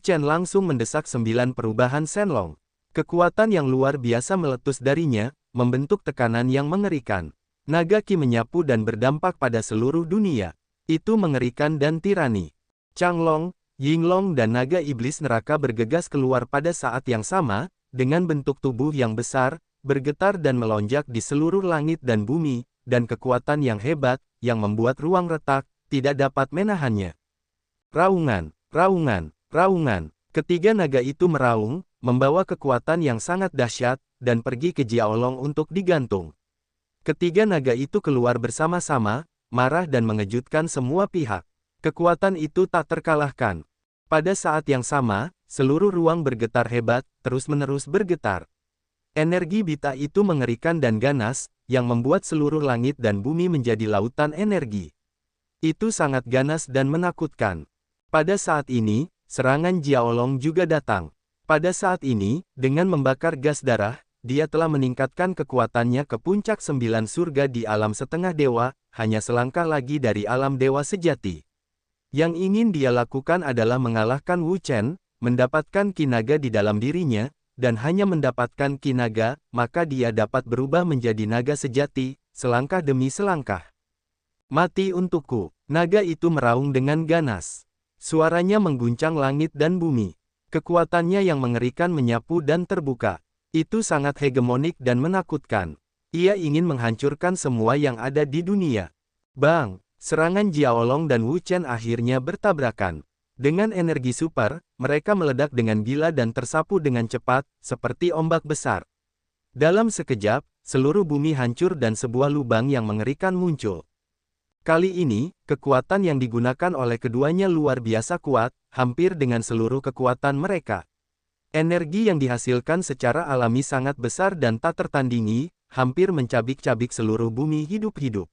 Chen langsung mendesak 9 perubahan Shenlong. Kekuatan yang luar biasa meletus darinya, membentuk tekanan yang mengerikan. Naga Qi menyapu dan berdampak pada seluruh dunia. Itu mengerikan dan tirani. Changlong, Yinglong dan naga iblis neraka bergegas keluar pada saat yang sama, dengan bentuk tubuh yang besar, bergetar dan melonjak di seluruh langit dan bumi, dan kekuatan yang hebat, yang membuat ruang retak, tidak dapat menahannya. Raungan, raungan, raungan. Ketiga naga itu meraung, membawa kekuatan yang sangat dahsyat, dan pergi ke Jiaolong untuk digantung. Ketiga naga itu keluar bersama-sama, marah dan mengejutkan semua pihak. Kekuatan itu tak terkalahkan. Pada saat yang sama, seluruh ruang bergetar hebat, terus-menerus bergetar. Energi Bita itu mengerikan dan ganas, yang membuat seluruh langit dan bumi menjadi lautan energi. Itu sangat ganas dan menakutkan. Pada saat ini, serangan Jiaolong juga datang. Pada saat ini, dengan membakar gas darah, dia telah meningkatkan kekuatannya ke puncak 9 surga di alam setengah dewa, hanya selangkah lagi dari alam dewa sejati. Yang ingin dia lakukan adalah mengalahkan Wu Chen, mendapatkan Qi Naga di dalam dirinya, dan hanya mendapatkan Qi Naga, maka dia dapat berubah menjadi naga sejati, selangkah demi selangkah. Mati untukku. Naga itu meraung dengan ganas. Suaranya mengguncang langit dan bumi. Kekuatannya yang mengerikan menyapu dan terbuka. Itu sangat hegemonik dan menakutkan. Ia ingin menghancurkan semua yang ada di dunia. Bang! Serangan Jiaolong dan Wu Chen akhirnya bertabrakan. Dengan energi super, mereka meledak dengan gila dan tersapu dengan cepat, seperti ombak besar. Dalam sekejap, seluruh bumi hancur dan sebuah lubang yang mengerikan muncul. Kali ini, kekuatan yang digunakan oleh keduanya luar biasa kuat, hampir dengan seluruh kekuatan mereka. Energi yang dihasilkan secara alami sangat besar dan tak tertandingi, hampir mencabik-cabik seluruh bumi hidup-hidup.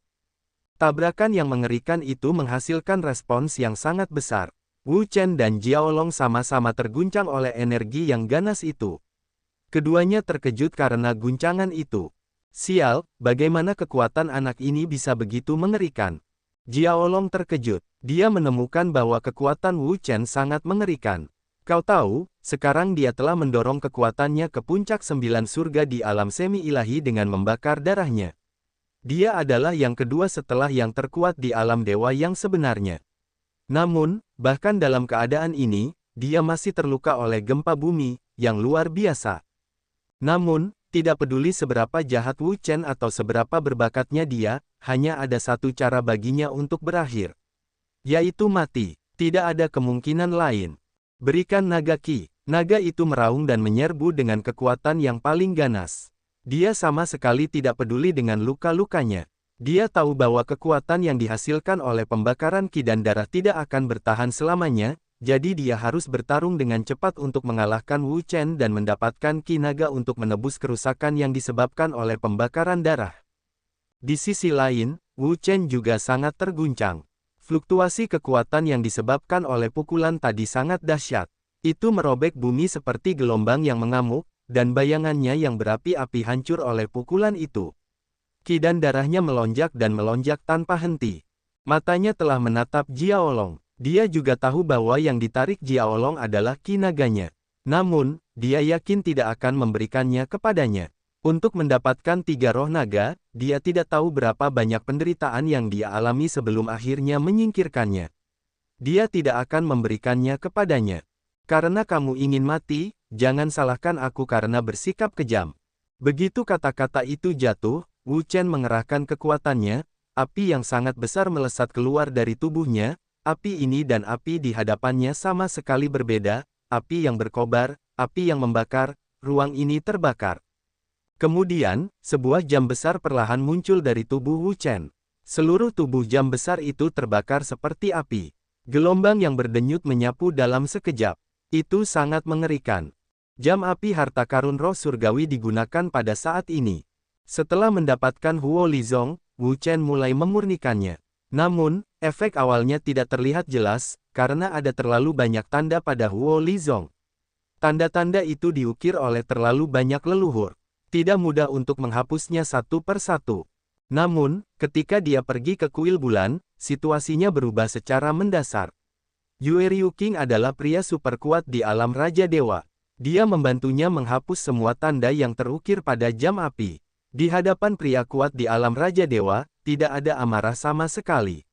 Tabrakan yang mengerikan itu menghasilkan respons yang sangat besar. Wu Chen dan Jiaolong sama-sama terguncang oleh energi yang ganas itu. Keduanya terkejut karena guncangan itu. Sial, bagaimana kekuatan anak ini bisa begitu mengerikan? Jiaolong terkejut. Dia menemukan bahwa kekuatan Wu Chen sangat mengerikan. Kau tahu, sekarang dia telah mendorong kekuatannya ke puncak 9 surga di alam semi-ilahi dengan membakar darahnya. Dia adalah yang kedua setelah yang terkuat di alam dewa yang sebenarnya. Namun, bahkan dalam keadaan ini, dia masih terluka oleh gempa bumi, yang luar biasa. Namun, tidak peduli seberapa jahat Wu Chen atau seberapa berbakatnya dia, hanya ada satu cara baginya untuk berakhir. Yaitu mati. Tidak ada kemungkinan lain. Berikan naga Qi. Naga itu meraung dan menyerbu dengan kekuatan yang paling ganas. Dia sama sekali tidak peduli dengan luka-lukanya. Dia tahu bahwa kekuatan yang dihasilkan oleh pembakaran Qi dan darah tidak akan bertahan selamanya, jadi dia harus bertarung dengan cepat untuk mengalahkan Wu Chen dan mendapatkan Qi Naga untuk menebus kerusakan yang disebabkan oleh pembakaran darah. Di sisi lain, Wu Chen juga sangat terguncang. Fluktuasi kekuatan yang disebabkan oleh pukulan tadi sangat dahsyat. Itu merobek bumi seperti gelombang yang mengamuk, dan bayangannya yang berapi-api hancur oleh pukulan itu. Qi dan darahnya melonjak dan melonjak tanpa henti. Matanya telah menatap Jiaolong. Dia juga tahu bahwa yang ditarik Jiaolong adalah Qi Naganya. Namun, dia yakin tidak akan memberikannya kepadanya. Untuk mendapatkan 3 roh naga, dia tidak tahu berapa banyak penderitaan yang dia alami sebelum akhirnya menyingkirkannya. Dia tidak akan memberikannya kepadanya. Karena kamu ingin mati, jangan salahkan aku karena bersikap kejam. Begitu kata-kata itu jatuh, Wu Chen mengerahkan kekuatannya, api yang sangat besar melesat keluar dari tubuhnya, api ini dan api di hadapannya sama sekali berbeda, api yang berkobar, api yang membakar, ruang ini terbakar. Kemudian, sebuah jam besar perlahan muncul dari tubuh Wu Chen. Seluruh tubuh jam besar itu terbakar seperti api. Gelombang yang berdenyut menyapu dalam sekejap. Itu sangat mengerikan. Jam api harta karun roh surgawi digunakan pada saat ini. Setelah mendapatkan Huo Lizong, Wu Chen mulai memurnikannya. Namun, efek awalnya tidak terlihat jelas, karena ada terlalu banyak tanda pada Huo Lizong. Tanda-tanda itu diukir oleh terlalu banyak leluhur. Tidak mudah untuk menghapusnya satu persatu. Namun, ketika dia pergi ke kuil bulan, situasinya berubah secara mendasar. Yueryu King adalah pria super kuat di alam Raja Dewa. Dia membantunya menghapus semua tanda yang terukir pada jam api. Di hadapan pria kuat di alam Raja Dewa, tidak ada amarah sama sekali.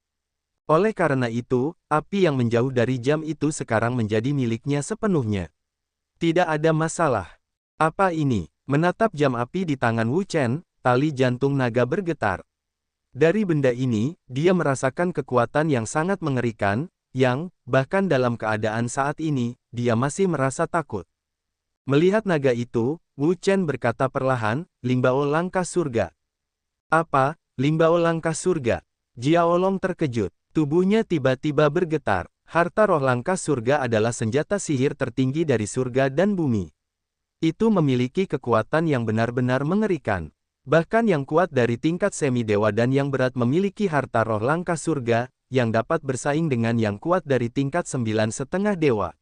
Oleh karena itu, api yang menjauh dari jam itu sekarang menjadi miliknya sepenuhnya. Tidak ada masalah. Apa ini? Menatap jam api di tangan Wu Chen, tali jantung naga bergetar. Dari benda ini, dia merasakan kekuatan yang sangat mengerikan, yang, bahkan dalam keadaan saat ini, dia masih merasa takut. Melihat naga itu, Wu Chen berkata perlahan, Lingbao langkah surga. Apa? Lingbao langkah surga? Jiaolong terkejut. Tubuhnya tiba-tiba bergetar. Harta roh langkah surga adalah senjata sihir tertinggi dari surga dan bumi. Itu memiliki kekuatan yang benar-benar mengerikan. Bahkan yang kuat dari tingkat semi-dewa dan yang berat memiliki harta roh langkah surga, yang dapat bersaing dengan yang kuat dari tingkat 9,5 dewa.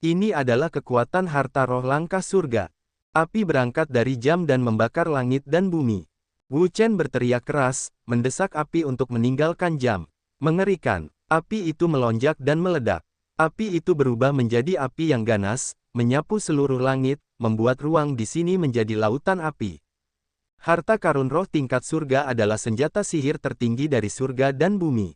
Ini adalah kekuatan harta roh langkah surga. Api berangkat dari jam dan membakar langit dan bumi. Wu Chen berteriak keras, mendesak api untuk meninggalkan jam. Mengerikan, api itu melonjak dan meledak. Api itu berubah menjadi api yang ganas, menyapu seluruh langit, membuat ruang di sini menjadi lautan api. Harta karun roh tingkat surga adalah senjata sihir tertinggi dari surga dan bumi.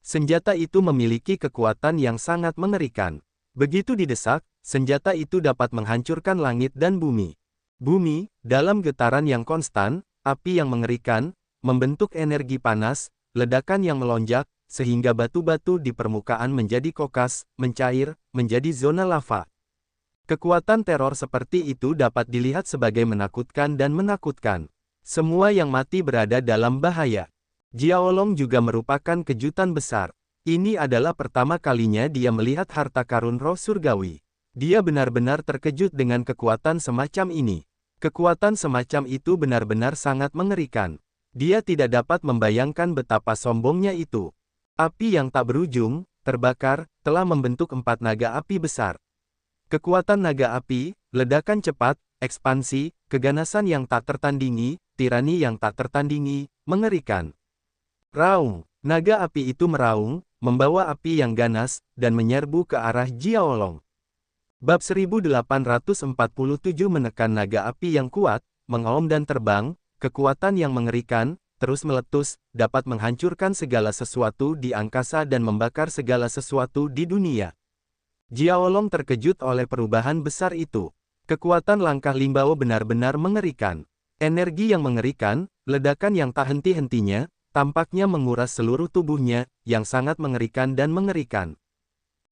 Senjata itu memiliki kekuatan yang sangat mengerikan. Begitu didesak, senjata itu dapat menghancurkan langit dan bumi. Bumi, dalam getaran yang konstan, api yang mengerikan, membentuk energi panas, ledakan yang melonjak, sehingga batu-batu di permukaan menjadi kokas, mencair, menjadi zona lava. Kekuatan teror seperti itu dapat dilihat sebagai menakutkan dan menakutkan. Semua yang mati berada dalam bahaya. Jiaolong juga merupakan kejutan besar. Ini adalah pertama kalinya dia melihat harta karun roh surgawi. Dia benar-benar terkejut dengan kekuatan semacam ini. Kekuatan semacam itu benar-benar sangat mengerikan. Dia tidak dapat membayangkan betapa sombongnya itu. Api yang tak berujung, terbakar, telah membentuk 4 naga api besar. Kekuatan naga api, ledakan cepat, ekspansi, keganasan yang tak tertandingi, tirani yang tak tertandingi, mengerikan. Raung, naga api itu meraung, membawa api yang ganas, dan menyerbu ke arah Jiaolong. Bab 1847 menekan naga api yang kuat, mengaum dan terbang, kekuatan yang mengerikan, terus meletus, dapat menghancurkan segala sesuatu di angkasa dan membakar segala sesuatu di dunia. Jiaolong terkejut oleh perubahan besar itu. Kekuatan langkah Lingbao benar-benar mengerikan. Energi yang mengerikan, ledakan yang tak henti-hentinya, tampaknya menguras seluruh tubuhnya, yang sangat mengerikan dan mengerikan.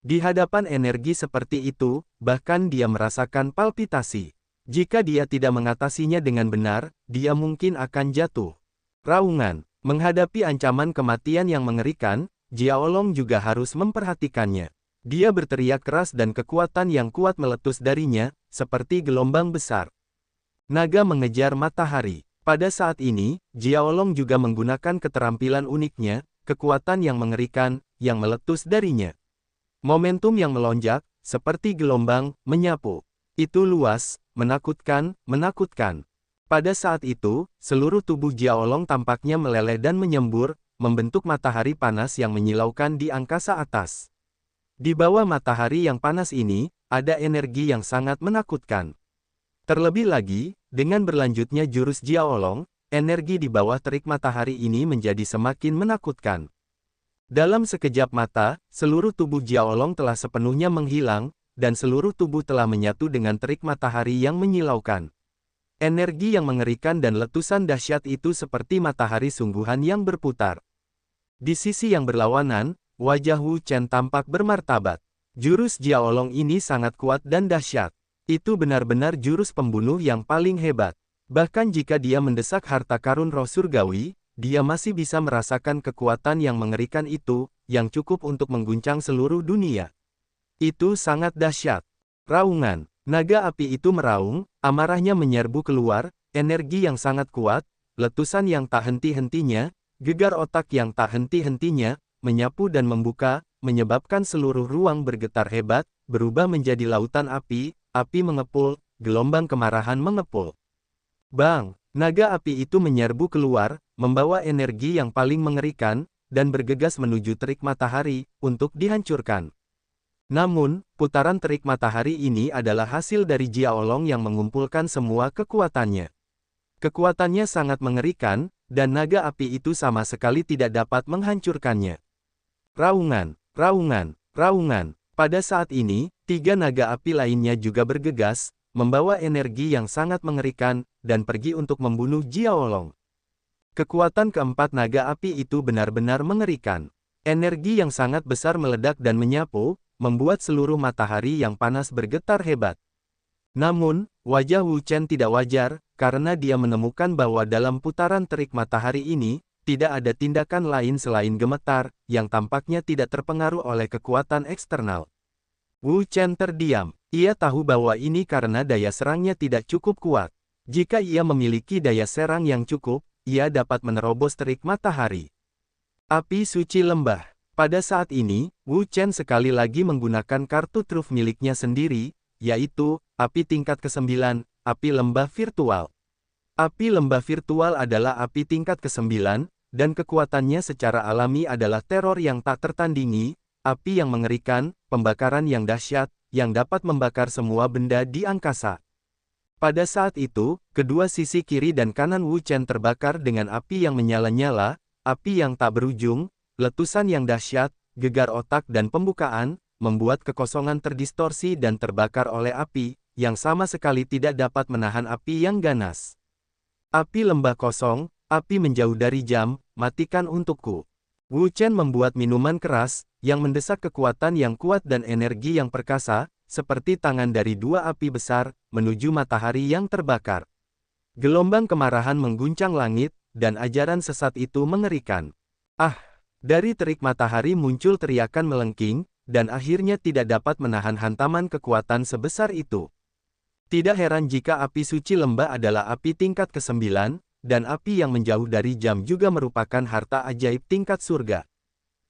Di hadapan energi seperti itu, bahkan dia merasakan palpitasi. Jika dia tidak mengatasinya dengan benar, dia mungkin akan jatuh. Raungan, menghadapi ancaman kematian yang mengerikan, Jiaolong juga harus memperhatikannya. Dia berteriak keras dan kekuatan yang kuat meletus darinya, seperti gelombang besar. Naga mengejar matahari. Pada saat ini, Jiaolong juga menggunakan keterampilan uniknya, kekuatan yang mengerikan, yang meletus darinya. Momentum yang melonjak, seperti gelombang, menyapu. Itu luas, menakutkan, menakutkan. Pada saat itu, seluruh tubuh Jiaolong tampaknya meleleh dan menyembur, membentuk matahari panas yang menyilaukan di angkasa atas. Di bawah matahari yang panas ini, ada energi yang sangat menakutkan. Terlebih lagi, dengan berlanjutnya jurus Jiaolong, energi di bawah terik matahari ini menjadi semakin menakutkan. Dalam sekejap mata, seluruh tubuh Jiaolong telah sepenuhnya menghilang, dan seluruh tubuh telah menyatu dengan terik matahari yang menyilaukan. Energi yang mengerikan dan letusan dahsyat itu seperti matahari sungguhan yang berputar. Di sisi yang berlawanan, wajah Wu Chen tampak bermartabat. Jurus Jiaolong ini sangat kuat dan dahsyat. Itu benar-benar jurus pembunuh yang paling hebat. Bahkan jika dia mendesak harta karun roh surgawi, dia masih bisa merasakan kekuatan yang mengerikan itu, yang cukup untuk mengguncang seluruh dunia. Itu sangat dahsyat. Raungan, naga api itu meraung, amarahnya menyerbu keluar, energi yang sangat kuat, letusan yang tak henti-hentinya, gegar otak yang tak henti-hentinya, menyapu dan membuka, menyebabkan seluruh ruang bergetar hebat, berubah menjadi lautan api, api mengepul, gelombang kemarahan mengepul. Bang! Naga api itu menyerbu keluar, membawa energi yang paling mengerikan, dan bergegas menuju terik matahari, untuk dihancurkan. Namun, putaran terik matahari ini adalah hasil dari Jiaolong yang mengumpulkan semua kekuatannya. Kekuatannya sangat mengerikan, dan naga api itu sama sekali tidak dapat menghancurkannya. Raungan, raungan, raungan. Pada saat ini, 3 naga api lainnya juga bergegas, membawa energi yang sangat mengerikan, dan pergi untuk membunuh Jiaolong. Kekuatan keempat naga api itu benar-benar mengerikan. Energi yang sangat besar meledak dan menyapu, membuat seluruh matahari yang panas bergetar hebat. Namun, wajah Wu Chen tidak wajar, karena dia menemukan bahwa dalam putaran terik matahari ini, tidak ada tindakan lain selain gemetar, yang tampaknya tidak terpengaruh oleh kekuatan eksternal. Wu Chen terdiam. Ia tahu bahwa ini karena daya serangnya tidak cukup kuat. Jika ia memiliki daya serang yang cukup, ia dapat menerobos terik matahari. Api suci lembah. Pada saat ini, Wu Chen sekali lagi menggunakan kartu truf miliknya sendiri, yaitu, api tingkat ke-9, api lembah virtual. Api lembah virtual adalah api tingkat ke-9, dan kekuatannya secara alami adalah teror yang tak tertandingi, api yang mengerikan, pembakaran yang dahsyat, yang dapat membakar semua benda di angkasa. Pada saat itu, kedua sisi kiri dan kanan Wu Chen terbakar dengan api yang menyala-nyala, api yang tak berujung, letusan yang dahsyat, gegar otak dan pembukaan, membuat kekosongan terdistorsi dan terbakar oleh api, yang sama sekali tidak dapat menahan api yang ganas. Api lembah kosong, api menjauh dari jam, matikan untukku. Wu Chen membuat minuman keras, yang mendesak kekuatan yang kuat dan energi yang perkasa, seperti tangan dari 2 api besar, menuju matahari yang terbakar. Gelombang kemarahan mengguncang langit, dan ajaran sesat itu mengerikan. Ah! Dari terik matahari muncul teriakan melengking, dan akhirnya tidak dapat menahan hantaman kekuatan sebesar itu. Tidak heran jika api suci lembah adalah api tingkat ke-9, dan api yang menjauh dari jam juga merupakan harta ajaib tingkat surga.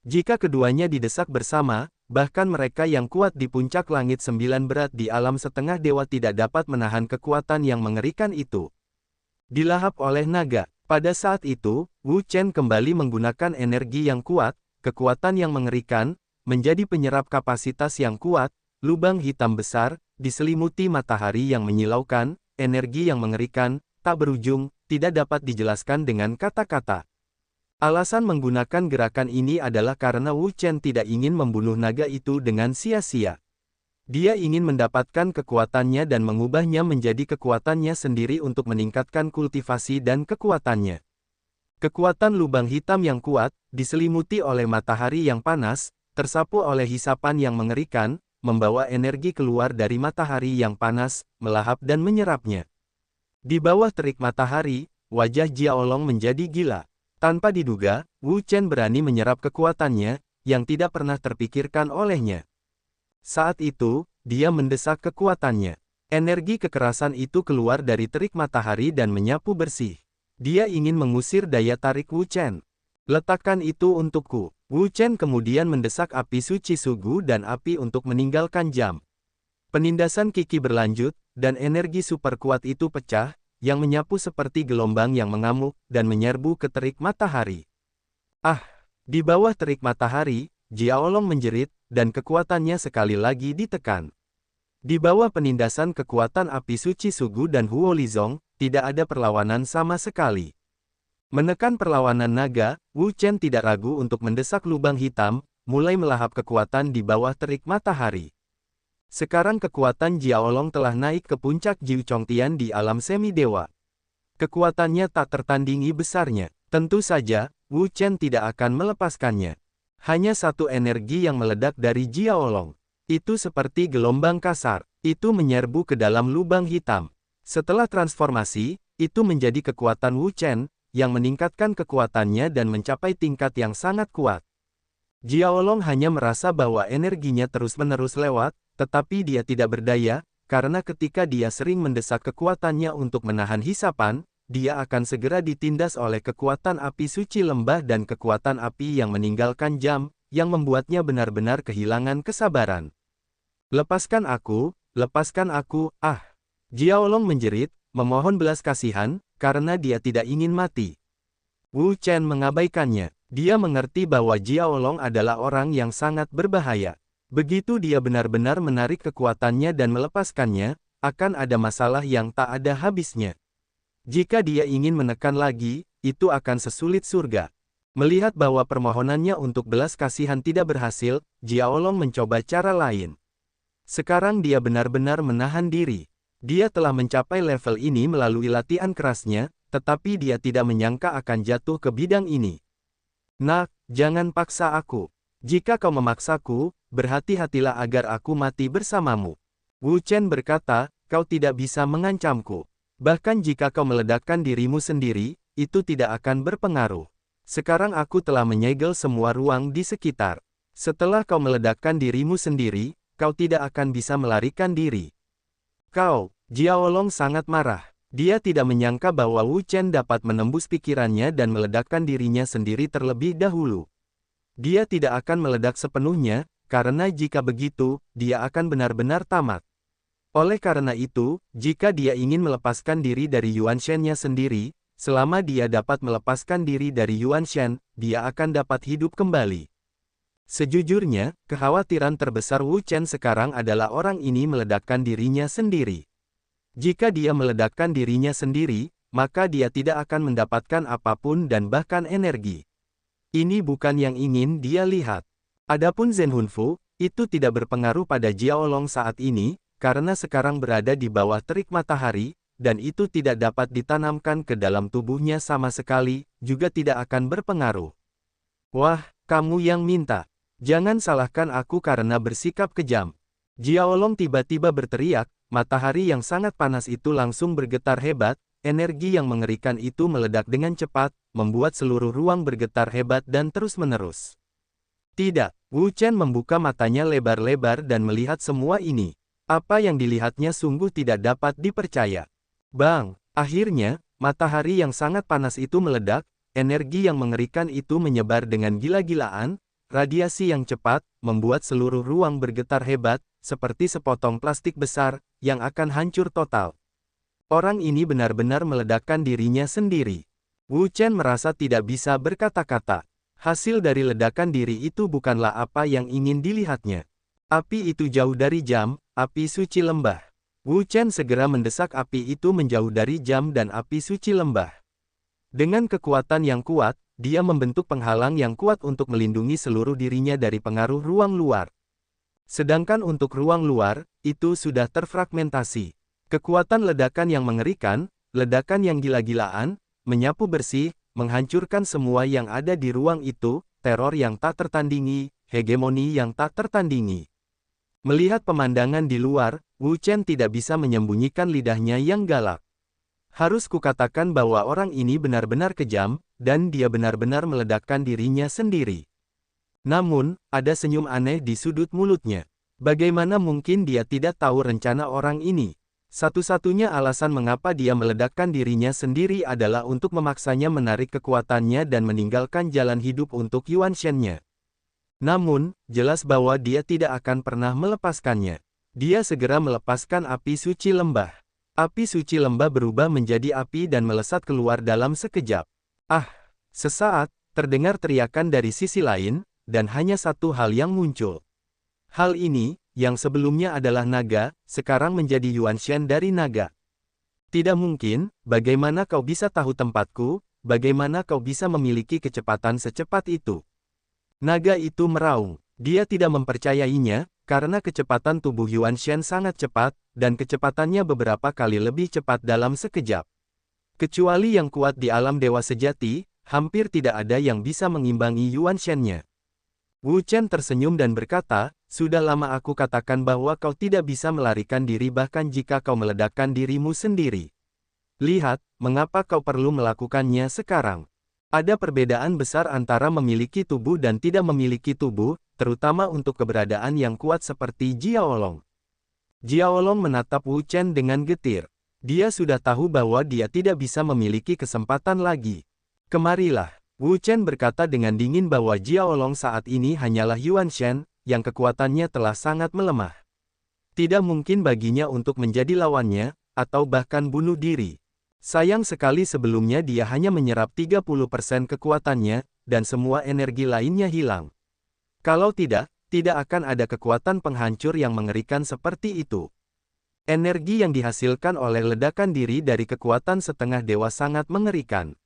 Jika keduanya didesak bersama, bahkan mereka yang kuat di puncak langit 9 berat di alam setengah dewa tidak dapat menahan kekuatan yang mengerikan itu. Dilahap oleh naga. Pada saat itu, Wu Chen kembali menggunakan energi yang kuat, kekuatan yang mengerikan, menjadi penyerap kapasitas yang kuat, lubang hitam besar, diselimuti matahari yang menyilaukan, energi yang mengerikan, tak berujung, tidak dapat dijelaskan dengan kata-kata. Alasan menggunakan gerakan ini adalah karena Wu Chen tidak ingin membunuh naga itu dengan sia-sia. Dia ingin mendapatkan kekuatannya dan mengubahnya menjadi kekuatannya sendiri untuk meningkatkan kultivasi dan kekuatannya. Kekuatan lubang hitam yang kuat, diselimuti oleh matahari yang panas, tersapu oleh hisapan yang mengerikan, membawa energi keluar dari matahari yang panas, melahap dan menyerapnya. Di bawah terik matahari, wajah Jiaolong menjadi gila. Tanpa diduga, Wu Chen berani menyerap kekuatannya, yang tidak pernah terpikirkan olehnya. Saat itu, dia mendesak kekuatannya. Energi kekerasan itu keluar dari terik matahari dan menyapu bersih. Dia ingin mengusir daya tarik Wu Chen. Letakkan itu untukku. Wu Chen kemudian mendesak api suci sugu dan api untuk meninggalkan jam. Penindasan Qi berlanjut, dan energi super kuat itu pecah, yang menyapu seperti gelombang yang mengamuk, dan menyerbu ke terik matahari. Ah! Di bawah terik matahari, Jiaolong menjerit, dan kekuatannya sekali lagi ditekan. Di bawah penindasan kekuatan api suci sugu dan Huo Lizong, tidak ada perlawanan sama sekali. Menekan perlawanan naga, Wu Chen tidak ragu untuk mendesak lubang hitam, mulai melahap kekuatan di bawah terik matahari. Sekarang kekuatan Jiaolong telah naik ke puncak Jiu Chongtian di alam semi-dewa. Kekuatannya tak tertandingi besarnya. Tentu saja, Wu Chen tidak akan melepaskannya. Hanya satu energi yang meledak dari Jiaolong. Itu seperti gelombang kasar. Itu menyerbu ke dalam lubang hitam. Setelah transformasi, itu menjadi kekuatan Wu Chen, yang meningkatkan kekuatannya dan mencapai tingkat yang sangat kuat. Jiaolong hanya merasa bahwa energinya terus-menerus lewat, tetapi dia tidak berdaya, karena ketika dia sering mendesak kekuatannya untuk menahan hisapan, dia akan segera ditindas oleh kekuatan api suci lembah dan kekuatan api yang meninggalkan jam, yang membuatnya benar-benar kehilangan kesabaran. Lepaskan aku, ah! Jiaolong menjerit, memohon belas kasihan, karena dia tidak ingin mati. Wu Chen mengabaikannya. Dia mengerti bahwa Jiaolong adalah orang yang sangat berbahaya. Begitu dia benar-benar menarik kekuatannya dan melepaskannya, akan ada masalah yang tak ada habisnya. Jika dia ingin menekan lagi, itu akan sesulit surga. Melihat bahwa permohonannya untuk belas kasihan tidak berhasil, Jiaolong mencoba cara lain. Sekarang dia benar-benar menahan diri. Dia telah mencapai level ini melalui latihan kerasnya, tetapi dia tidak menyangka akan jatuh ke bidang ini. Nak, jangan paksa aku. Jika kau memaksaku, berhati-hatilah agar aku mati bersamamu. Wu Chen berkata, kau tidak bisa mengancamku. Bahkan jika kau meledakkan dirimu sendiri, itu tidak akan berpengaruh. Sekarang aku telah menyegel semua ruang di sekitar. Setelah kau meledakkan dirimu sendiri, kau tidak akan bisa melarikan diri. Kau, Jiaolong sangat marah. Dia tidak menyangka bahwa Wu Chen dapat menembus pikirannya dan meledakkan dirinya sendiri terlebih dahulu. Dia tidak akan meledak sepenuhnya, karena jika begitu, dia akan benar-benar tamat. Oleh karena itu, jika dia ingin melepaskan diri dari Yuan Shen-nya sendiri, selama dia dapat melepaskan diri dari Yuan Shen, dia akan dapat hidup kembali. Sejujurnya, kekhawatiran terbesar Wu Chen sekarang adalah orang ini meledakkan dirinya sendiri. Jika dia meledakkan dirinya sendiri, maka dia tidak akan mendapatkan apapun dan bahkan energi. Ini bukan yang ingin dia lihat. Adapun Zhen Hunfu, itu tidak berpengaruh pada Jiaolong saat ini, karena sekarang berada di bawah terik matahari, dan itu tidak dapat ditanamkan ke dalam tubuhnya sama sekali, juga tidak akan berpengaruh. Wah, kamu yang minta. Jangan salahkan aku karena bersikap kejam. Jiaolong tiba-tiba berteriak, matahari yang sangat panas itu langsung bergetar hebat, energi yang mengerikan itu meledak dengan cepat, membuat seluruh ruang bergetar hebat dan terus-menerus. Tidak, Wu Chen membuka matanya lebar-lebar dan melihat semua ini. Apa yang dilihatnya sungguh tidak dapat dipercaya. Bang! Akhirnya, matahari yang sangat panas itu meledak, energi yang mengerikan itu menyebar dengan gila-gilaan, radiasi yang cepat, membuat seluruh ruang bergetar hebat, seperti sepotong plastik besar, yang akan hancur total. Orang ini benar-benar meledakkan dirinya sendiri. Wu Chen merasa tidak bisa berkata-kata. Hasil dari ledakan diri itu bukanlah apa yang ingin dilihatnya. Api itu jauh dari jam, api suci lembah. Wu Chen segera mendesak api itu menjauh dari jam dan api suci lembah. Dengan kekuatan yang kuat, dia membentuk penghalang yang kuat untuk melindungi seluruh dirinya dari pengaruh ruang luar. Sedangkan untuk ruang luar, itu sudah terfragmentasi. Kekuatan ledakan yang mengerikan, ledakan yang gila-gilaan, menyapu bersih, menghancurkan semua yang ada di ruang itu, teror yang tak tertandingi, hegemoni yang tak tertandingi. Melihat pemandangan di luar, Wu Chen tidak bisa menyembunyikan lidahnya yang galak. Harus kukatakan bahwa orang ini benar-benar kejam, dan dia benar-benar meledakkan dirinya sendiri. Namun, ada senyum aneh di sudut mulutnya. Bagaimana mungkin dia tidak tahu rencana orang ini? Satu-satunya alasan mengapa dia meledakkan dirinya sendiri adalah untuk memaksanya menarik kekuatannya dan meninggalkan jalan hidup untuk Yuan Shen-nya. Namun, jelas bahwa dia tidak akan pernah melepaskannya. Dia segera melepaskan api suci lembah. Api suci lembah berubah menjadi api dan melesat keluar dalam sekejap. Ah! Sesaat, terdengar teriakan dari sisi lain, dan hanya satu hal yang muncul. Hal ini, yang sebelumnya adalah naga, sekarang menjadi Yuan Shen dari naga. Tidak mungkin, bagaimana kau bisa tahu tempatku, bagaimana kau bisa memiliki kecepatan secepat itu? Naga itu meraung. Dia tidak mempercayainya, karena kecepatan tubuh Yuan Shen sangat cepat, dan kecepatannya beberapa kali lebih cepat dalam sekejap. Kecuali yang kuat di alam dewa sejati, hampir tidak ada yang bisa mengimbangi Yuan Shen-nya. Wu Chen tersenyum dan berkata, sudah lama aku katakan bahwa kau tidak bisa melarikan diri bahkan jika kau meledakkan dirimu sendiri. Lihat, mengapa kau perlu melakukannya sekarang. Ada perbedaan besar antara memiliki tubuh dan tidak memiliki tubuh, terutama untuk keberadaan yang kuat seperti Jiaolong. Jiaolong menatap Wu Chen dengan getir. Dia sudah tahu bahwa dia tidak bisa memiliki kesempatan lagi. Kemarilah. Wu Chen berkata dengan dingin bahwa Jiaolong saat ini hanyalah Yuan Shen, yang kekuatannya telah sangat melemah. Tidak mungkin baginya untuk menjadi lawannya, atau bahkan bunuh diri. Sayang sekali sebelumnya dia hanya menyerap 30% kekuatannya, dan semua energi lainnya hilang. Kalau tidak, Tidak akan ada kekuatan penghancur yang mengerikan seperti itu. Energi yang dihasilkan oleh ledakan diri dari kekuatan setengah dewa sangat mengerikan.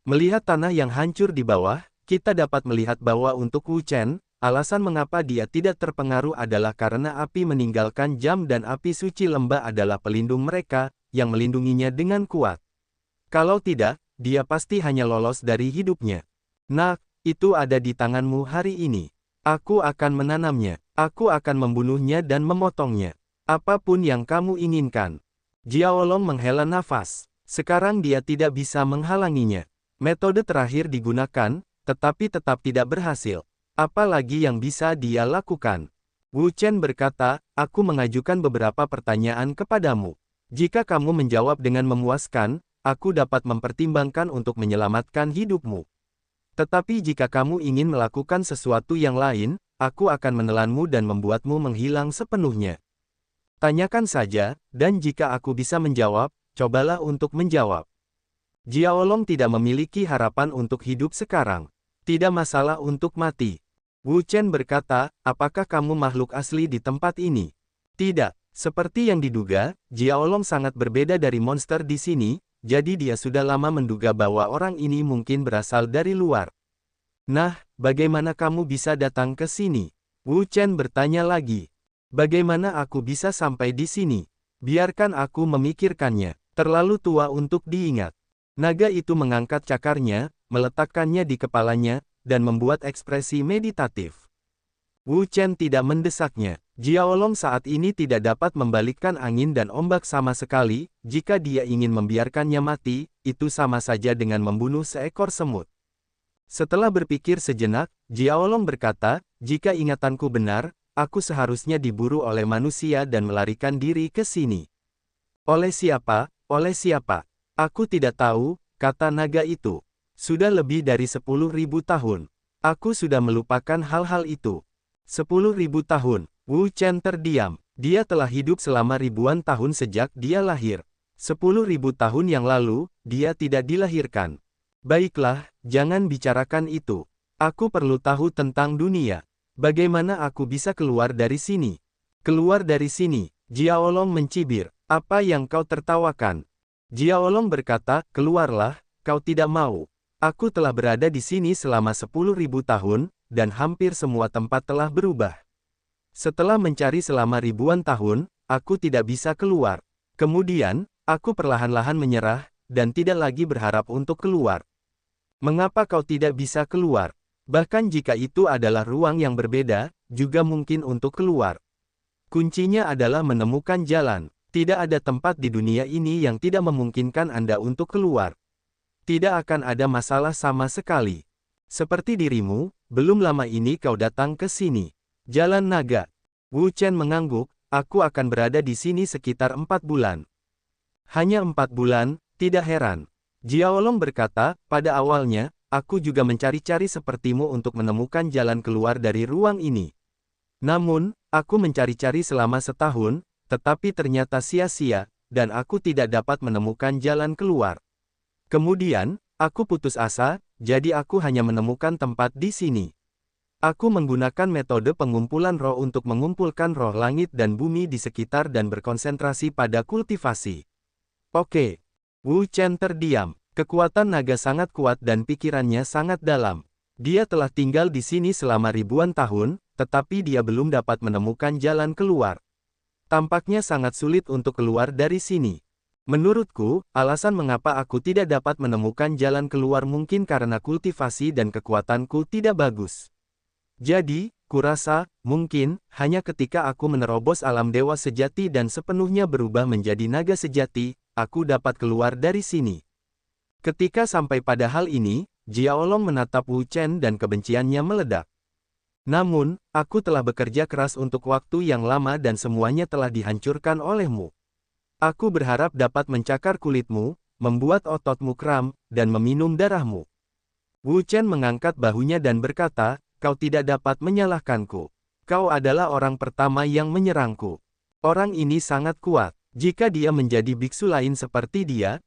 Melihat tanah yang hancur di bawah, kita dapat melihat bahwa untuk Wu Chen, alasan mengapa dia tidak terpengaruh adalah karena api meninggalkan jam dan api suci lembah adalah pelindung mereka, yang melindunginya dengan kuat. Kalau tidak, dia pasti hanya lolos dari hidupnya. Nah, itu ada di tanganmu hari ini. Aku akan menanamnya. Aku akan membunuhnya dan memotongnya. Apapun yang kamu inginkan. Jiaolong menghela nafas. Sekarang dia tidak bisa menghalanginya. Metode terakhir digunakan, tetapi tetap tidak berhasil. Apalagi yang bisa dia lakukan? Wu Chen berkata, aku mengajukan beberapa pertanyaan kepadamu. Jika kamu menjawab dengan memuaskan, aku dapat mempertimbangkan untuk menyelamatkan hidupmu. Tetapi jika kamu ingin melakukan sesuatu yang lain, aku akan menelanmu dan membuatmu menghilang sepenuhnya. Tanyakan saja, dan jika aku bisa menjawab, cobalah untuk menjawab. Jiaolong tidak memiliki harapan untuk hidup sekarang. Tidak masalah untuk mati. Wu Chen berkata, apakah kamu makhluk asli di tempat ini? Tidak. Seperti yang diduga, Jiaolong sangat berbeda dari monster di sini, jadi dia sudah lama menduga bahwa orang ini mungkin berasal dari luar. Nah, bagaimana kamu bisa datang ke sini? Wu Chen bertanya lagi. Bagaimana aku bisa sampai di sini? Biarkan aku memikirkannya. Terlalu tua untuk diingat. Naga itu mengangkat cakarnya, meletakkannya di kepalanya, dan membuat ekspresi meditatif. Wu Chen tidak mendesaknya. Jiaolong saat ini tidak dapat membalikkan angin dan ombak sama sekali, jika dia ingin membiarkannya mati, itu sama saja dengan membunuh seekor semut. Setelah berpikir sejenak, Jiaolong berkata, jika ingatanku benar, aku seharusnya diburu oleh manusia dan melarikan diri ke sini. Oleh siapa? Oleh siapa? Aku tidak tahu, kata naga itu. Sudah lebih dari 10.000 tahun. Aku sudah melupakan hal-hal itu. 10.000 tahun. Wu Chen terdiam. Dia telah hidup selama ribuan tahun sejak dia lahir. 10.000 tahun yang lalu, dia tidak dilahirkan. Baiklah, jangan bicarakan itu. Aku perlu tahu tentang dunia. Bagaimana aku bisa keluar dari sini? Keluar dari sini. Jiaolong mencibir. Apa yang kau tertawakan? Jiaolong berkata, keluarlah, kau tidak mau. Aku telah berada di sini selama 10.000 tahun, dan hampir semua tempat telah berubah. Setelah mencari selama ribuan tahun, aku tidak bisa keluar. Kemudian, aku perlahan-lahan menyerah, dan tidak lagi berharap untuk keluar. Mengapa kau tidak bisa keluar? Bahkan jika itu adalah ruang yang berbeda, juga mungkin untuk keluar. Kuncinya adalah menemukan jalan. Tidak ada tempat di dunia ini yang tidak memungkinkan Anda untuk keluar. Tidak akan ada masalah sama sekali. Seperti dirimu, belum lama ini kau datang ke sini. Jalan naga. Wu Chen mengangguk, aku akan berada di sini sekitar 4 bulan. Hanya 4 bulan, tidak heran. Jiaolong berkata, pada awalnya, aku juga mencari-cari sepertimu untuk menemukan jalan keluar dari ruang ini. Namun, aku mencari-cari selama setahun, tetapi ternyata sia-sia, dan aku tidak dapat menemukan jalan keluar. Kemudian, aku putus asa, jadi aku hanya menemukan tempat di sini. Aku menggunakan metode pengumpulan roh untuk mengumpulkan roh langit dan bumi di sekitar dan berkonsentrasi pada kultivasi. Oke. Wu Chen terdiam. Kekuatan naga sangat kuat dan pikirannya sangat dalam. Dia telah tinggal di sini selama ribuan tahun, tetapi dia belum dapat menemukan jalan keluar. Tampaknya sangat sulit untuk keluar dari sini. Menurutku, alasan mengapa aku tidak dapat menemukan jalan keluar mungkin karena kultivasi dan kekuatanku tidak bagus. Jadi, kurasa, mungkin, hanya ketika aku menerobos alam dewa sejati dan sepenuhnya berubah menjadi naga sejati, aku dapat keluar dari sini. Ketika sampai pada hal ini, Jiaolong menatap Wu Chen dan kebenciannya meledak. Namun, aku telah bekerja keras untuk waktu yang lama dan semuanya telah dihancurkan olehmu. Aku berharap dapat mencakar kulitmu, membuat ototmu kram, dan meminum darahmu. Wu Chen mengangkat bahunya dan berkata, kau tidak dapat menyalahkanku. Kau adalah orang pertama yang menyerangku. Orang ini sangat kuat. Jika dia menjadi biksu lain seperti dia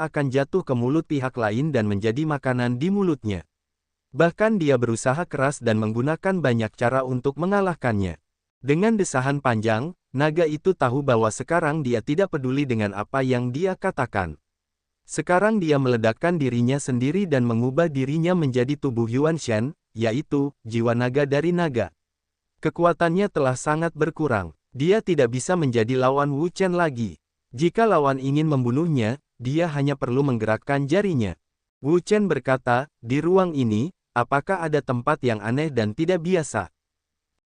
akan jatuh ke mulut pihak lain dan menjadi makanan di mulutnya. Bahkan dia berusaha keras dan menggunakan banyak cara untuk mengalahkannya. Dengan desahan panjang, naga itu tahu bahwa sekarang dia tidak peduli dengan apa yang dia katakan. Sekarang dia meledakkan dirinya sendiri dan mengubah dirinya menjadi tubuh Yuan Shen, yaitu jiwa naga dari naga. Kekuatannya telah sangat berkurang. Dia tidak bisa menjadi lawan Wu Chen lagi. Jika lawan ingin membunuhnya, dia hanya perlu menggerakkan jarinya. Wu Chen berkata, "Di ruang ini, apakah ada tempat yang aneh dan tidak biasa?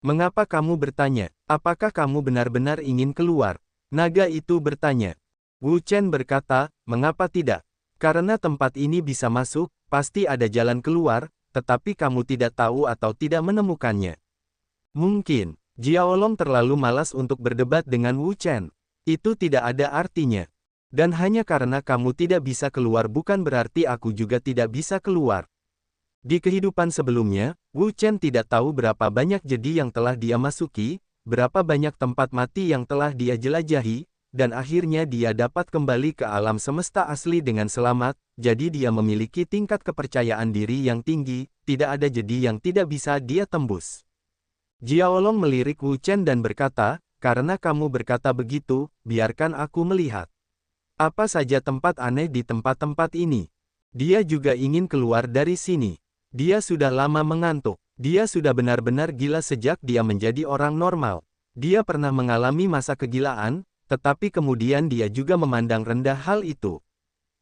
Mengapa kamu bertanya? Apakah kamu benar-benar ingin keluar?" Naga itu bertanya. Wu Chen berkata, "Mengapa tidak? Karena tempat ini bisa masuk, pasti ada jalan keluar, tetapi kamu tidak tahu atau tidak menemukannya." Mungkin, Jiaolong terlalu malas untuk berdebat dengan Wu Chen. Itu tidak ada artinya. Dan hanya karena kamu tidak bisa keluar bukan berarti aku juga tidak bisa keluar. Di kehidupan sebelumnya, Wu Chen tidak tahu berapa banyak jedi yang telah dia masuki, berapa banyak tempat mati yang telah dia jelajahi, dan akhirnya dia dapat kembali ke alam semesta asli dengan selamat, jadi dia memiliki tingkat kepercayaan diri yang tinggi, tidak ada jedi yang tidak bisa dia tembus. Jiaolong melirik Wu Chen dan berkata, "Karena kamu berkata begitu, biarkan aku melihat. Apa saja tempat aneh di tempat-tempat ini?" Dia juga ingin keluar dari sini. Dia sudah lama mengantuk. Dia sudah benar-benar gila sejak dia menjadi orang normal. Dia pernah mengalami masa kegilaan, tetapi kemudian dia juga memandang rendah hal itu.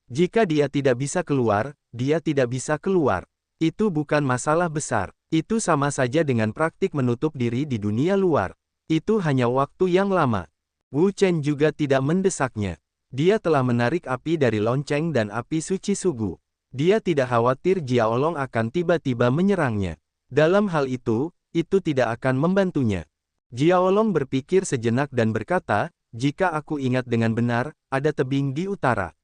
Jika dia tidak bisa keluar, dia tidak bisa keluar. Itu bukan masalah besar. Itu sama saja dengan praktik menutup diri di dunia luar. Itu hanya waktu yang lama. Wu Chen juga tidak mendesaknya. Dia telah menarik api dari lonceng dan api suci sugu. Dia tidak khawatir Jiaolong akan tiba-tiba menyerangnya. Dalam hal itu tidak akan membantunya. Jiaolong berpikir sejenak dan berkata, "Jika aku ingat dengan benar, ada tebing di utara.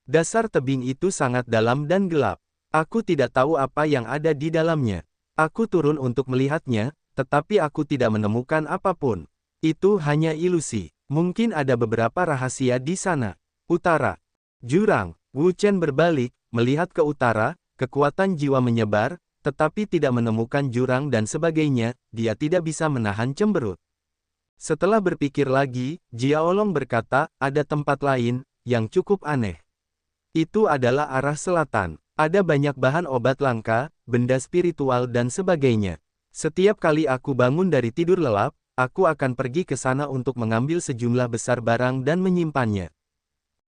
Dasar tebing itu sangat dalam dan gelap. Aku tidak tahu apa yang ada di dalamnya. Aku turun untuk melihatnya, tetapi aku tidak menemukan apapun. Itu hanya ilusi. Mungkin ada beberapa rahasia di sana." Utara. Jurang. Wu Chen berbalik, melihat ke utara, kekuatan jiwa menyebar, tetapi tidak menemukan jurang dan sebagainya, dia tidak bisa menahan cemberut. Setelah berpikir lagi, Jiaolong berkata, "Ada tempat lain, yang cukup aneh. Itu adalah arah selatan. Ada banyak bahan obat langka, benda spiritual dan sebagainya. Setiap kali aku bangun dari tidur lelap, aku akan pergi ke sana untuk mengambil sejumlah besar barang dan menyimpannya.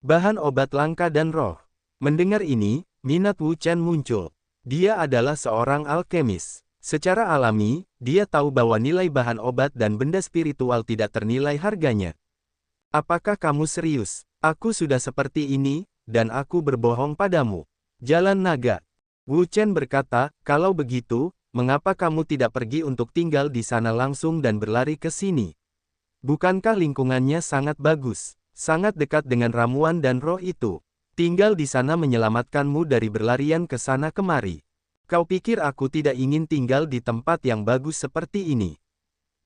Bahan obat langka dan roh." Mendengar ini, minat Wu Chen muncul. Dia adalah seorang alkemis. Secara alami, dia tahu bahwa nilai bahan obat dan benda spiritual tidak ternilai harganya. "Apakah kamu serius? Aku sudah seperti ini, dan aku berbohong padamu." Jalan naga. Wu Chen berkata, "Kalau begitu, mengapa kamu tidak pergi untuk tinggal di sana langsung dan berlari ke sini? Bukankah lingkungannya sangat bagus? Sangat dekat dengan ramuan dan roh itu. Tinggal di sana menyelamatkanmu dari berlarian ke sana kemari. Kau pikir aku tidak ingin tinggal di tempat yang bagus seperti ini?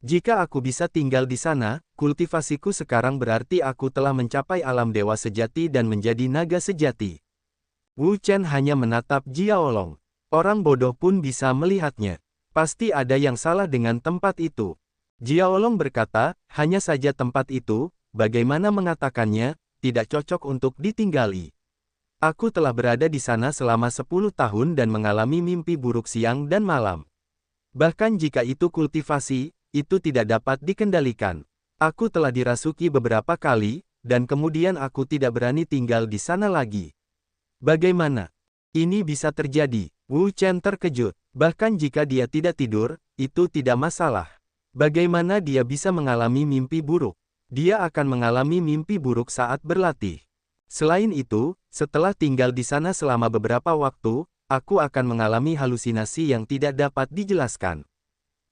Jika aku bisa tinggal di sana, kultivasiku sekarang berarti aku telah mencapai alam dewa sejati dan menjadi naga sejati." Wu Chen hanya menatap Jiaolong. Orang bodoh pun bisa melihatnya. Pasti ada yang salah dengan tempat itu. Jiaolong berkata, "Hanya saja tempat itu, bagaimana mengatakannya, tidak cocok untuk ditinggali. Aku telah berada di sana selama 10 tahun dan mengalami mimpi buruk siang dan malam. Bahkan jika itu kultivasi, itu tidak dapat dikendalikan. Aku telah dirasuki beberapa kali, dan kemudian aku tidak berani tinggal di sana lagi. Bagaimana ini bisa terjadi?" Wu Chen terkejut. Bahkan jika dia tidak tidur, itu tidak masalah. Bagaimana dia bisa mengalami mimpi buruk? Dia akan mengalami mimpi buruk saat berlatih. Selain itu, setelah tinggal di sana selama beberapa waktu, aku akan mengalami halusinasi yang tidak dapat dijelaskan.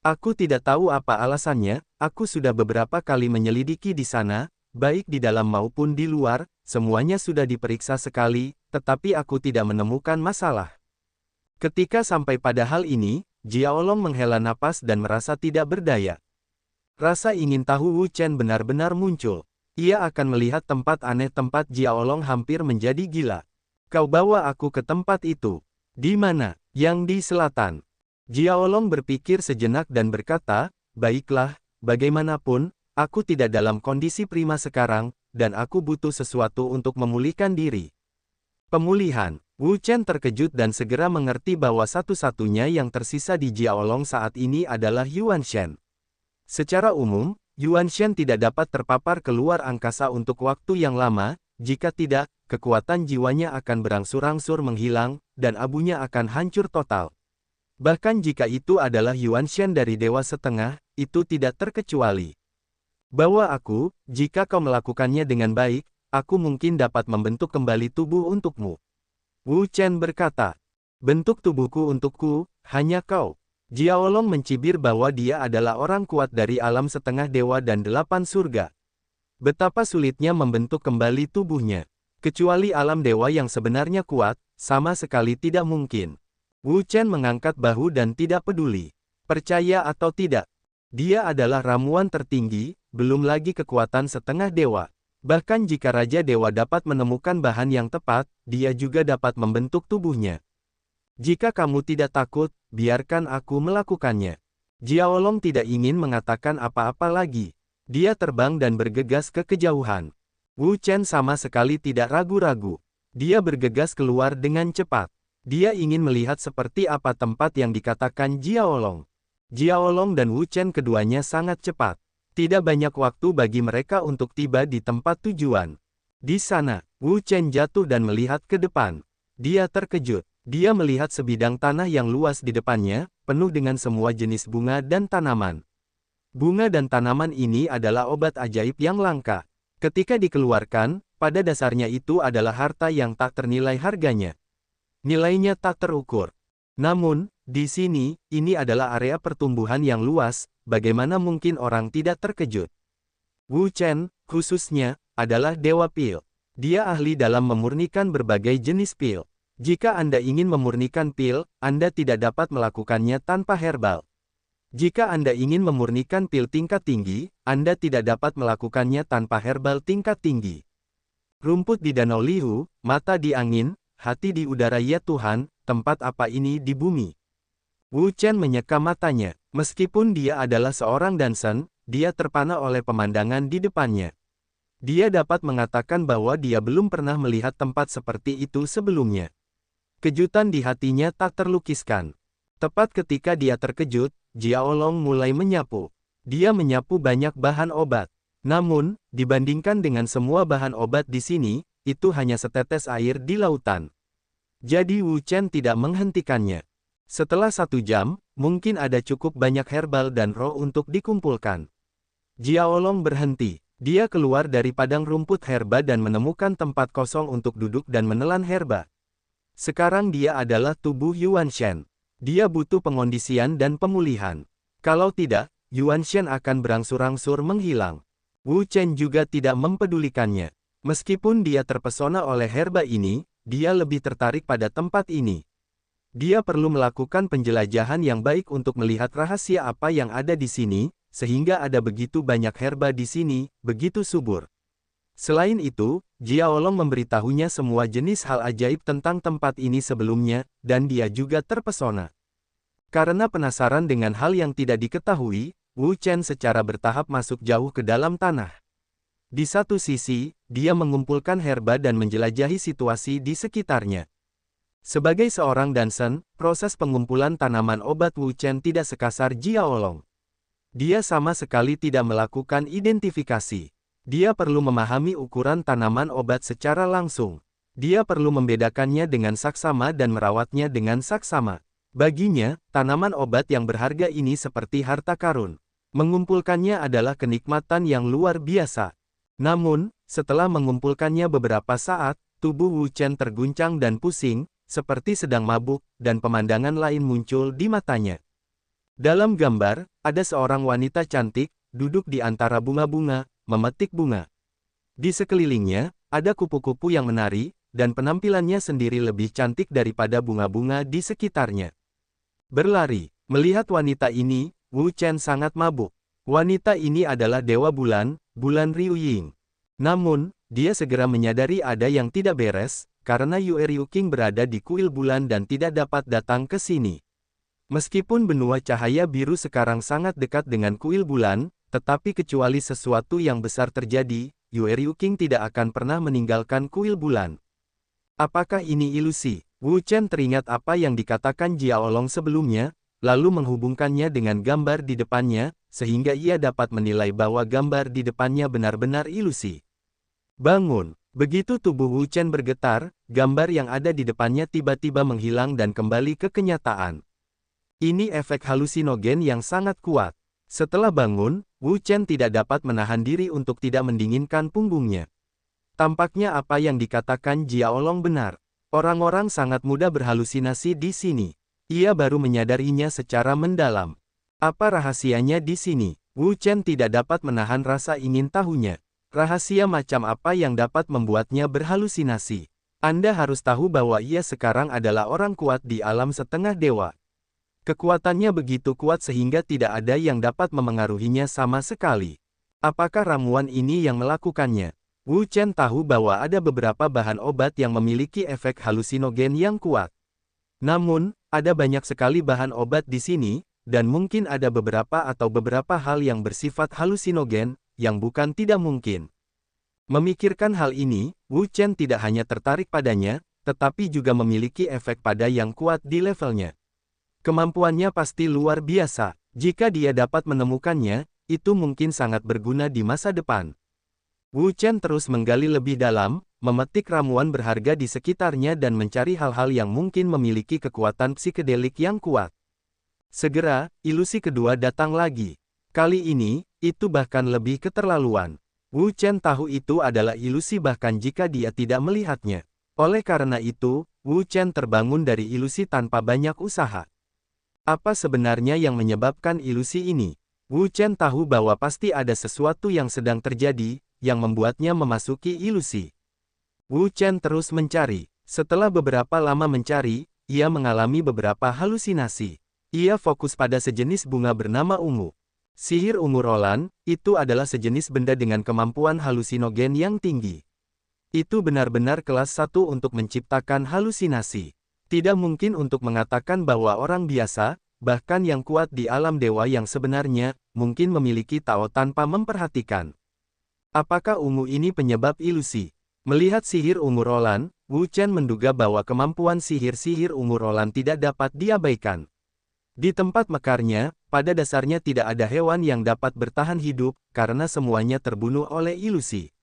Aku tidak tahu apa alasannya, aku sudah beberapa kali menyelidiki di sana, baik di dalam maupun di luar, semuanya sudah diperiksa sekali, tetapi aku tidak menemukan masalah. Ketika sampai pada hal ini, Jiaolong menghela napas dan merasa tidak berdaya. Rasa ingin tahu Wu Chen benar-benar muncul. Ia akan melihat tempat aneh. Tempat Jiaolong hampir menjadi gila. "Kau bawa aku ke tempat itu. Di mana?" Yang di selatan. Jiaolong berpikir sejenak dan berkata, baiklah, bagaimanapun, aku tidak dalam kondisi prima sekarang, dan aku butuh sesuatu untuk memulihkan diri. Pemulihan. Wu Chen terkejut dan segera mengerti bahwa satu-satunya yang tersisa di Jiaolong saat ini adalah Yuan Shen. Secara umum, Yuan Shen tidak dapat terpapar keluar angkasa untuk waktu yang lama, jika tidak, kekuatan jiwanya akan berangsur-angsur menghilang, dan abunya akan hancur total. Bahkan jika itu adalah Yuan Shen dari Dewa Setengah, itu tidak terkecuali. Bawa aku, jika kau melakukannya dengan baik, aku mungkin dapat membentuk kembali tubuh untukmu. Wu Chen berkata, bentuk tubuhku untukku, hanya kau. Jiaolong mencibir bahwa dia adalah orang kuat dari alam setengah dewa dan 8 surga. Betapa sulitnya membentuk kembali tubuhnya. Kecuali alam dewa yang sebenarnya kuat, sama sekali tidak mungkin. Wu Chen mengangkat bahu dan tidak peduli. Percaya atau tidak, dia adalah ramuan tertinggi, belum lagi kekuatan setengah dewa. Bahkan jika Raja Dewa dapat menemukan bahan yang tepat, dia juga dapat membentuk tubuhnya. Jika kamu tidak takut, biarkan aku melakukannya. Jiaolong tidak ingin mengatakan apa-apa lagi. Dia terbang dan bergegas ke kejauhan. Wu Chen sama sekali tidak ragu-ragu. Dia bergegas keluar dengan cepat. Dia ingin melihat seperti apa tempat yang dikatakan Jiaolong. Jiaolong dan Wu Chen keduanya sangat cepat. Tidak banyak waktu bagi mereka untuk tiba di tempat tujuan. Di sana, Wu Chen jatuh dan melihat ke depan. Dia terkejut. Dia melihat sebidang tanah yang luas di depannya, penuh dengan semua jenis bunga dan tanaman. Bunga dan tanaman ini adalah obat ajaib yang langka. Ketika dikeluarkan, pada dasarnya itu adalah harta yang tak ternilai harganya. Nilainya tak terukur. Namun, di sini, ini adalah area pertumbuhan yang luas, bagaimana mungkin orang tidak terkejut? Wu Chen, khususnya, adalah Dewa Pil. Dia ahli dalam memurnikan berbagai jenis pil. Jika Anda ingin memurnikan pil, Anda tidak dapat melakukannya tanpa herbal. Jika Anda ingin memurnikan pil tingkat tinggi, Anda tidak dapat melakukannya tanpa herbal tingkat tinggi. Rumput di Danau Lihu, mata di angin, hati di udara ya Tuhan, tempat apa ini di bumi? Wu Chen menyeka matanya. Meskipun dia adalah seorang dansen, dia terpana oleh pemandangan di depannya. Dia dapat mengatakan bahwa dia belum pernah melihat tempat seperti itu sebelumnya. Kejutan di hatinya tak terlukiskan. Tepat ketika dia terkejut, Jiaolong mulai menyapu. Dia menyapu banyak bahan obat. Namun, dibandingkan dengan semua bahan obat di sini, itu hanya setetes air di lautan. Jadi Wu Chen tidak menghentikannya. Setelah 1 jam, mungkin ada cukup banyak herbal dan roh untuk dikumpulkan. Jiaolong berhenti. Dia keluar dari padang rumput herba dan menemukan tempat kosong untuk duduk dan menelan herba. Sekarang dia adalah tubuh Yuan Shen. Dia butuh pengondisian dan pemulihan. Kalau tidak, Yuan Shen akan berangsur-angsur menghilang. Wu Chen juga tidak mempedulikannya. Meskipun dia terpesona oleh herba ini, dia lebih tertarik pada tempat ini. Dia perlu melakukan penjelajahan yang baik untuk melihat rahasia apa yang ada di sini, sehingga ada begitu banyak herba di sini, begitu subur. Selain itu, Jiaolong memberitahunya semua jenis hal ajaib tentang tempat ini sebelumnya, dan dia juga terpesona. Karena penasaran dengan hal yang tidak diketahui, Wu Chen secara bertahap masuk jauh ke dalam tanah. Di satu sisi, dia mengumpulkan herba dan menjelajahi situasi di sekitarnya. Sebagai seorang dansen, proses pengumpulan tanaman obat Wu Chen tidak sekasar Jiaolong. Dia sama sekali tidak melakukan identifikasi. Dia perlu memahami ukuran tanaman obat secara langsung. Dia perlu membedakannya dengan saksama dan merawatnya dengan saksama. Baginya, tanaman obat yang berharga ini seperti harta karun. Mengumpulkannya adalah kenikmatan yang luar biasa. Namun, setelah mengumpulkannya beberapa saat, tubuh Wu Chen terguncang dan pusing, seperti sedang mabuk, dan pemandangan lain muncul di matanya. Dalam gambar, ada seorang wanita cantik, duduk di antara bunga-bunga, memetik bunga. Di sekelilingnya, ada kupu-kupu yang menari, dan penampilannya sendiri lebih cantik daripada bunga-bunga di sekitarnya. Berlari, melihat wanita ini, Wu Chen sangat mabuk. Wanita ini adalah Dewa Bulan, Bulan Ryuying. Namun, dia segera menyadari ada yang tidak beres, karena Yue Ryuking berada di kuil bulan dan tidak dapat datang ke sini. Meskipun benua cahaya biru sekarang sangat dekat dengan kuil bulan, tetapi kecuali sesuatu yang besar terjadi, Yue Ryuking tidak akan pernah meninggalkan kuil bulan. Apakah ini ilusi? Wu Chen teringat apa yang dikatakan Jia Olong sebelumnya, lalu menghubungkannya dengan gambar di depannya, sehingga ia dapat menilai bahwa gambar di depannya benar-benar ilusi. Bangun! Begitu tubuh Wu Chen bergetar, gambar yang ada di depannya tiba-tiba menghilang dan kembali ke kenyataan. Ini efek halusinogen yang sangat kuat. Setelah bangun, Wu Chen tidak dapat menahan diri untuk tidak mendinginkan punggungnya. Tampaknya apa yang dikatakan Jia Olong benar. Orang-orang sangat mudah berhalusinasi di sini. Ia baru menyadarinya secara mendalam. Apa rahasianya di sini? Wu Chen tidak dapat menahan rasa ingin tahunya. Rahasia macam apa yang dapat membuatnya berhalusinasi? Anda harus tahu bahwa ia sekarang adalah orang kuat di alam setengah dewa. Kekuatannya begitu kuat sehingga tidak ada yang dapat memengaruhinya sama sekali. Apakah ramuan ini yang melakukannya? Wu Chen tahu bahwa ada beberapa bahan obat yang memiliki efek halusinogen yang kuat. Namun, ada banyak sekali bahan obat di sini, dan mungkin ada beberapa hal yang bersifat halusinogen, yang bukan tidak mungkin. Memikirkan hal ini, Wu Chen tidak hanya tertarik padanya, tetapi juga memiliki efek pada yang kuat di levelnya. Kemampuannya pasti luar biasa. Jika dia dapat menemukannya, itu mungkin sangat berguna di masa depan. Wu Chen terus menggali lebih dalam, memetik ramuan berharga di sekitarnya dan mencari hal-hal yang mungkin memiliki kekuatan psikedelik yang kuat. Segera, ilusi kedua datang lagi. Kali ini, itu bahkan lebih keterlaluan. Wu Chen tahu itu adalah ilusi bahkan jika dia tidak melihatnya. Oleh karena itu, Wu Chen terbangun dari ilusi tanpa banyak usaha. Apa sebenarnya yang menyebabkan ilusi ini? Wu Chen tahu bahwa pasti ada sesuatu yang sedang terjadi, yang membuatnya memasuki ilusi. Wu Chen terus mencari. Setelah beberapa lama mencari, ia mengalami beberapa halusinasi. Ia fokus pada sejenis bunga bernama ungu. Sihir ungu Roland, itu adalah sejenis benda dengan kemampuan halusinogen yang tinggi. Itu benar-benar kelas 1 untuk menciptakan halusinasi. Tidak mungkin untuk mengatakan bahwa orang biasa, bahkan yang kuat di alam dewa yang sebenarnya, mungkin memiliki Tao tanpa memperhatikan. Apakah ungu ini penyebab ilusi? Melihat sihir ungu Roland, Wu Chen menduga bahwa kemampuan sihir-sihir ungu Roland tidak dapat diabaikan. Di tempat mekarnya, pada dasarnya tidak ada hewan yang dapat bertahan hidup, karena semuanya terbunuh oleh ilusi.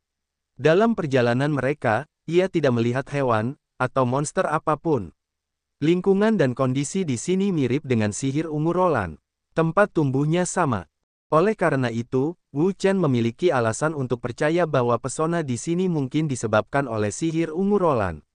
Dalam perjalanan mereka, ia tidak melihat hewan, atau monster apapun. Lingkungan dan kondisi di sini mirip dengan sihir ungu Roland. Tempat tumbuhnya sama. Oleh karena itu, Wu Chen memiliki alasan untuk percaya bahwa pesona di sini mungkin disebabkan oleh sihir ungu Roland.